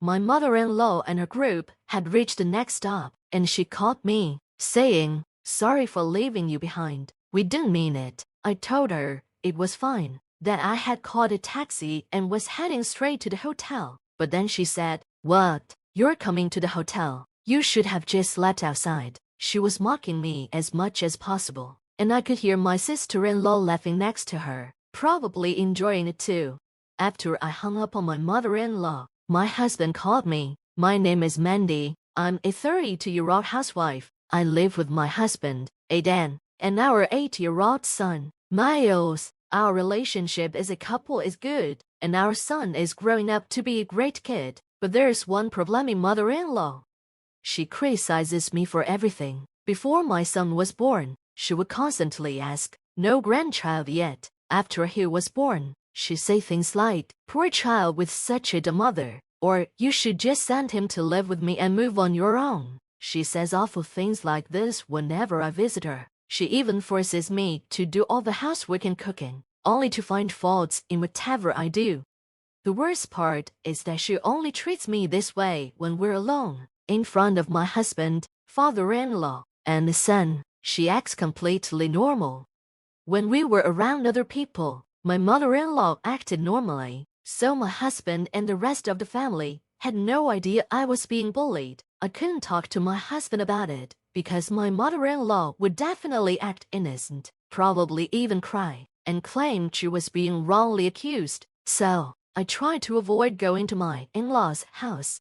My mother-in-law and her group had reached the next stop, and she called me, saying, "Sorry for leaving you behind. We didn't mean it." I told her it was fine, that I had called a taxi and was heading straight to the hotel. But then she said, "What? You're coming to the hotel? You should have just slept outside." She was mocking me as much as possible, and I could hear my sister-in-law laughing next to her, probably enjoying it too. After I hung up on my mother-in-law, my husband called me. "My name is Mandy. I'm a 32-year-old housewife. I live with my husband, Aiden, and our 8-year-old son, Miles. Our relationship as a couple is good, and our son is growing up to be a great kid. But there's one problemy mother-in-law. She criticizes me for everything. Before my son was born, she would constantly ask, 'No grandchild yet.' After he was born, she'd say things like, 'Poor child with such a dumb mother,' or 'You should just send him to live with me and move on your own.' She says awful things like this whenever I visit her. She even forces me to do all the housework and cooking, only to find faults in whatever I do. The worst part is that she only treats me this way when we're alone. In front of my husband, father-in-law, and the son, she acts completely normal. When we were around other people, my mother-in-law acted normally, so my husband and the rest of the family had no idea I was being bullied. I couldn't talk to my husband about it, because my mother-in-law would definitely act innocent, probably even cry, and claim she was being wrongly accused. So I tried to avoid going to my in-laws' house.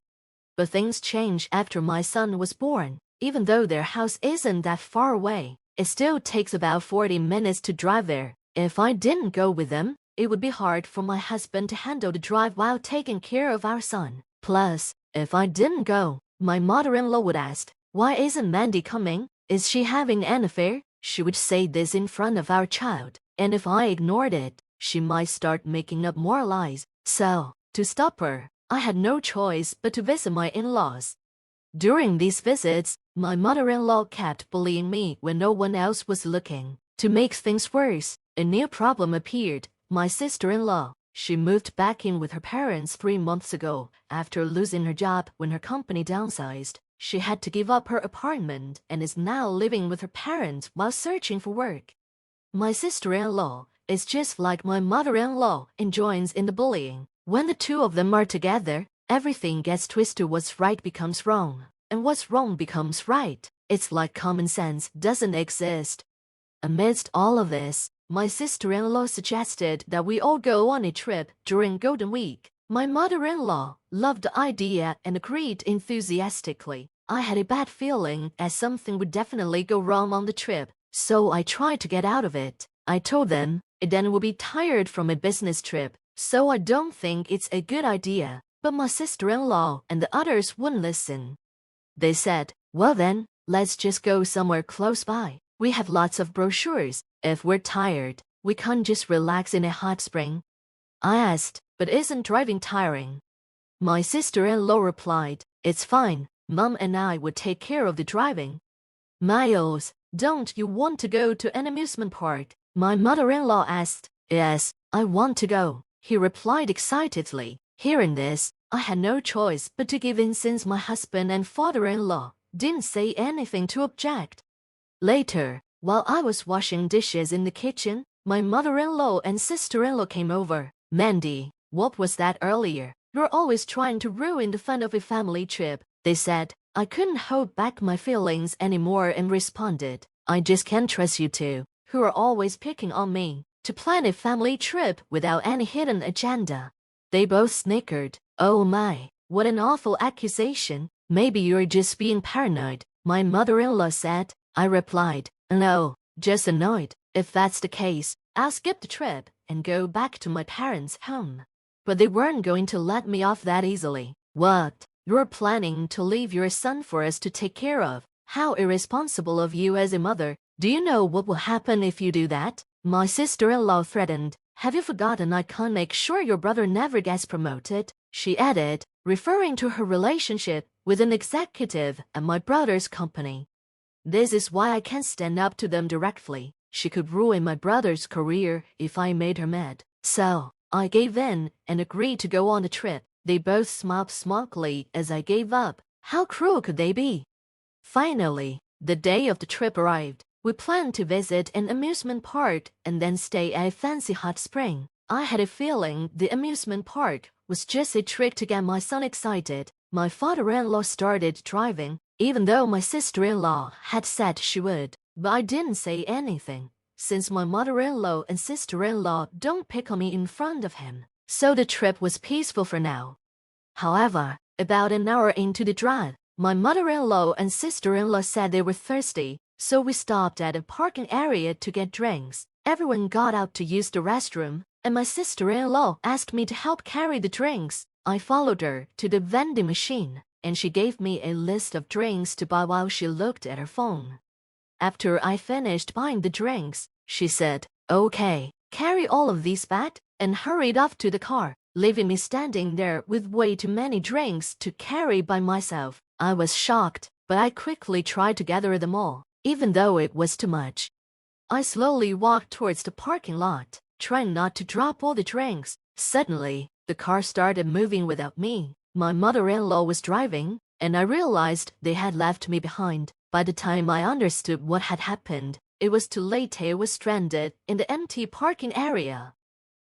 But things changed after my son was born. Even though their house isn't that far away, it still takes about 40 minutes to drive there. If I didn't go with them, it would be hard for my husband to handle the drive while taking care of our son. Plus, if I didn't go, my mother-in-law would ask, "Why isn't Mandy coming? Is she having an affair?" She would say this in front of our child, and if I ignored it, she might start making up more lies. So, to stop her, I had no choice but to visit my in-laws. During these visits, my mother-in-law kept bullying me when no one else was looking. To make things worse, a new problem appeared. My sister-in-law. She moved back in with her parents 3 months ago after losing her job when her company downsized. She had to give up her apartment and is now living with her parents while searching for work. My sister-in-law is just like my mother-in-law and joins in the bullying. When the two of them are together, everything gets twisted. What's right becomes wrong, and what's wrong becomes right. It's like common sense doesn't exist. Amidst all of this, my sister-in-law suggested that we all go on a trip during Golden Week. My mother-in-law loved the idea and agreed enthusiastically. I had a bad feeling as something would definitely go wrong on the trip, so I tried to get out of it. I told them Aiden will be tired from a business trip, so I don't think it's a good idea. But my sister-in-law and the others wouldn't listen. They said, "Well then, let's just go somewhere close by. We have lots of brochures. If we're tired, we can't just relax in a hot spring." I asked, "But isn't driving tiring?" My sister-in-law replied, "It's fine. Mom and I would take care of the driving." "Miles, don't you want to go to an amusement park?" My mother-in-law asked. "Yes, I want to go," he replied excitedly. Hearing this, I had no choice but to give in since my husband and father-in-law didn't say anything to object. Later, while I was washing dishes in the kitchen, my mother-in-law and sister-in-law came over. "Mandy, what was that earlier? You're always trying to ruin the fun of a family trip," they said. I couldn't hold back my feelings anymore and responded, "I just can't trust you two, who are always picking on me, to plan a family trip without any hidden agenda." They both snickered. "Oh my, what an awful accusation. Maybe you're just being paranoid," my mother-in-law said. I replied, "No, just annoyed. If that's the case, I'll skip the trip and go back to my parents' home." But they weren't going to let me off that easily. "What? You're planning to leave your son for us to take care of? How irresponsible of you as a mother. Do you know what will happen if you do that?" My sister-in-law threatened. "Have you forgotten I can't make sure your brother never gets promoted?" she added, referring to her relationship with an executive at my brother's company. "This is why I can't stand up to them directly. She could ruin my brother's career if I made her mad." So I gave in and agreed to go on the trip. They both smiled smugly as I gave up. How cruel could they be? Finally, the day of the trip arrived. We planned to visit an amusement park and then stay at a fancy hot spring. I had a feeling the amusement park was just a trick to get my son excited. My father-in-law started driving, even though my sister-in-law had said she would. But I didn't say anything, since my mother-in-law and sister-in-law don't pick on me in front of him. So the trip was peaceful for now. However, about an hour into the drive, my mother-in-law and sister-in-law said they were thirsty, so we stopped at a parking area to get drinks. Everyone got out to use the restroom, and my sister-in-law asked me to help carry the drinks. I followed her to the vending machine, and she gave me a list of drinks to buy while she looked at her phone. After I finished buying the drinks, she said, "Okay, carry all of these back," and hurried off to the car, leaving me standing there with way too many drinks to carry by myself. I was shocked, but I quickly tried to gather them all, even though it was too much. I slowly walked towards the parking lot, trying not to drop all the drinks. Suddenly, the car started moving without me. My mother-in-law was driving, and I realized they had left me behind. By the time I understood what had happened, it was too late. I was stranded in the empty parking area.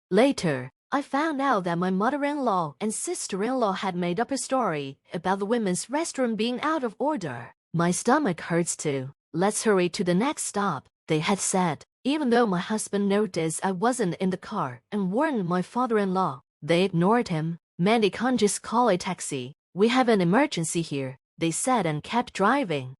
Later, I found out that my mother-in-law and sister-in-law had made up a story about the women's restroom being out of order. My stomach hurts too. "Let's hurry to the next stop," they had said. Even though my husband noticed I wasn't in the car and warned my father-in-law, they ignored him. "Mandy, can't just call a taxi. We have an emergency here," they said and kept driving.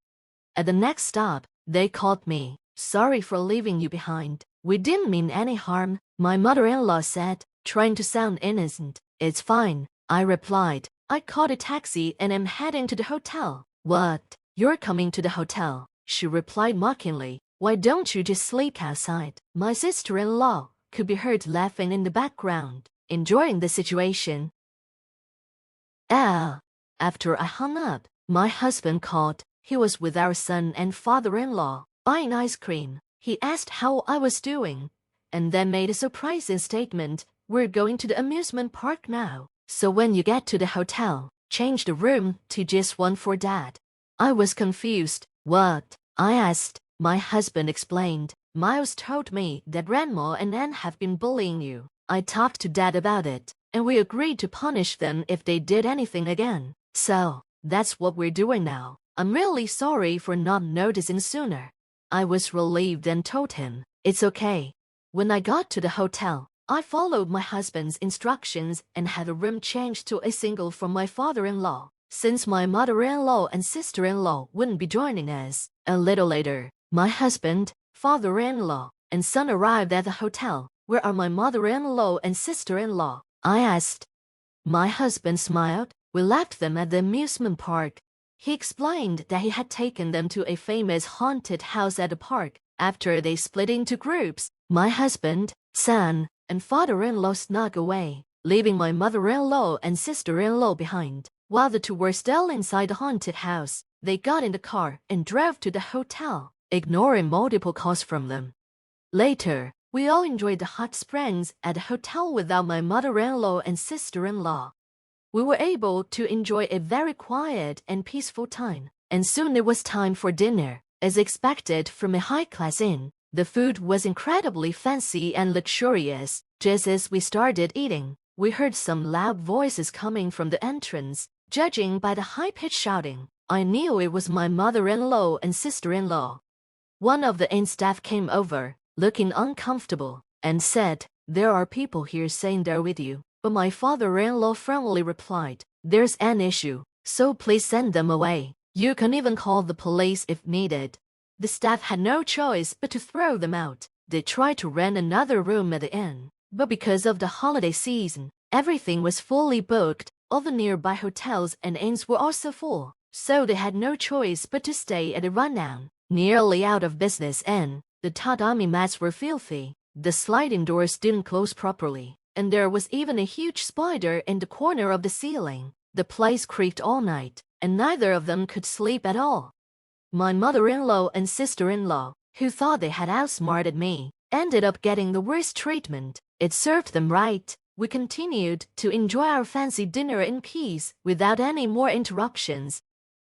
At the next stop, they called me. "Sorry for leaving you behind. We didn't mean any harm," my mother-in-law said, trying to sound innocent. "It's fine," I replied. "I called a taxi and am heading to the hotel." "What? You're coming to the hotel?" she replied mockingly. "Why don't you just sleep outside?" My sister-in-law could be heard laughing in the background, enjoying the situation. After I hung up, my husband called. He was with our son and father-in-law, buying ice cream. He asked how I was doing, and then made a surprising statement. "We're going to the amusement park now, so when you get to the hotel, change the room to just one for Dad." I was confused. "What?" I asked. My husband explained. "Miles told me that Grandma and Ann have been bullying you. I talked to Dad about it, and we agreed to punish them if they did anything again. So, that's what we're doing now. I'm really sorry for not noticing sooner." I was relieved and told him, "It's okay." When I got to the hotel, I followed my husband's instructions and had a room changed to a single for my father-in-law, since my mother-in-law and sister-in-law wouldn't be joining us. A little later, my husband, father-in-law, and son arrived at the hotel. "Where are my mother-in-law and sister-in-law?" I asked. My husband smiled. "We left them at the amusement park." He explained that he had taken them to a famous haunted house at the park. After they split into groups, my husband, son, and father-in-law snuck away, leaving my mother-in-law and sister-in-law behind. While the two were still inside the haunted house, they got in the car and drove to the hotel, ignoring multiple calls from them. Later, we all enjoyed the hot springs at the hotel without my mother-in-law and sister-in-law. We were able to enjoy a very quiet and peaceful time, and soon it was time for dinner. As expected from a high-class inn, the food was incredibly fancy and luxurious. Just as we started eating, we heard some loud voices coming from the entrance. Judging by the high-pitched shouting, I knew it was my mother-in-law and sister-in-law. One of the inn staff came over, looking uncomfortable, and said, "There are people here saying they're with you." But my father-in-law firmly replied, "There's an issue, so please send them away. You can even call the police if needed." The staff had no choice but to throw them out. They tried to rent another room at the inn, but because of the holiday season, everything was fully booked. All the nearby hotels and inns were also full, so they had no choice but to stay at a rundown, nearly out of business inn. The tatami mats were filthy, the sliding doors didn't close properly, and there was even a huge spider in the corner of the ceiling. The place creaked all night, and neither of them could sleep at all. My mother-in-law and sister-in-law, who thought they had outsmarted me, ended up getting the worst treatment. It served them right. We continued to enjoy our fancy dinner in peace without any more interruptions.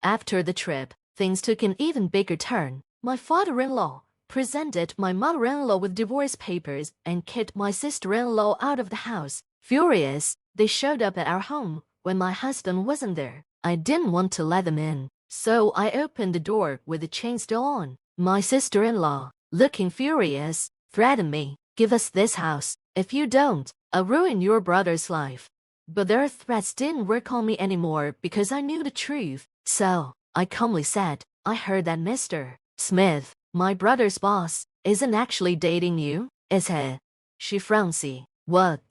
After the trip, things took an even bigger turn. My father-in-law presented my mother-in-law with divorce papers and kicked my sister-in-law out of the house. Furious, they showed up at our home when my husband wasn't there. I didn't want to let them in, so I opened the door with the chain still on. My sister-in-law, looking furious, threatened me, "Give us this house. If you don't, I'll ruin your brother's life." But their threats didn't work on me anymore because I knew the truth. So, I calmly said, "I heard that Mr. Smith, my brother's boss, isn't actually dating you, is he?" She frowned. "What?"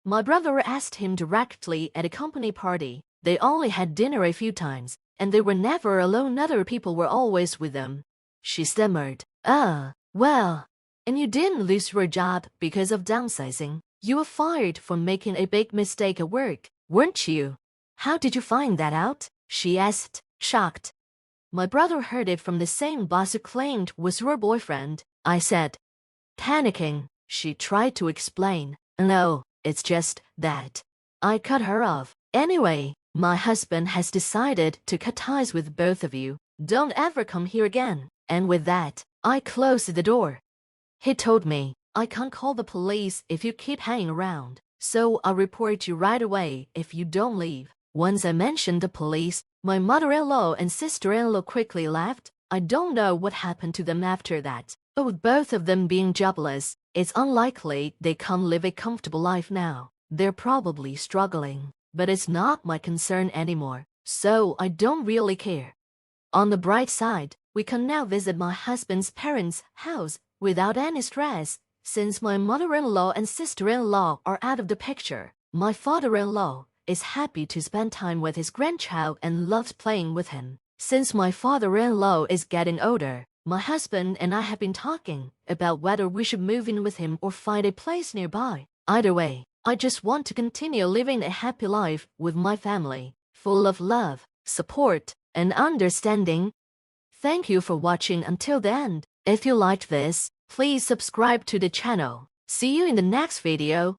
My brother asked him directly at a company party. They only had dinner a few times, and they were never alone. Other people were always with them. She stammered, well, and you didn't lose your job because of downsizing. You were fired for making a big mistake at work, weren't you?" "How did you find that out?" she asked, shocked. "My brother heard it from the same boss who claimed was your boyfriend," I said. Panicking, she tried to explain. "No, it's just that." I cut her off. "Anyway, my husband has decided to cut ties with both of you. Don't ever come here again." And with that, I closed the door. He told me, "I can't call the police if you keep hanging around, so I'll report you right away if you don't leave." Once I mentioned the police, my mother-in-law and sister-in-law quickly left. I don't know what happened to them after that, but with both of them being jobless, it's unlikely they can live a comfortable life now. They're probably struggling, but it's not my concern anymore, so I don't really care. On the bright side, we can now visit my husband's parents' house without any stress, since my mother-in-law and sister-in-law are out of the picture. My father-in-law is happy to spend time with his grandchild and loves playing with him. Since my father-in-law is getting older, my husband and I have been talking about whether we should move in with him or find a place nearby. Either way, I just want to continue living a happy life with my family, full of love, support, and understanding. Thank you for watching until the end. If you liked this, please subscribe to the channel. See you in the next video.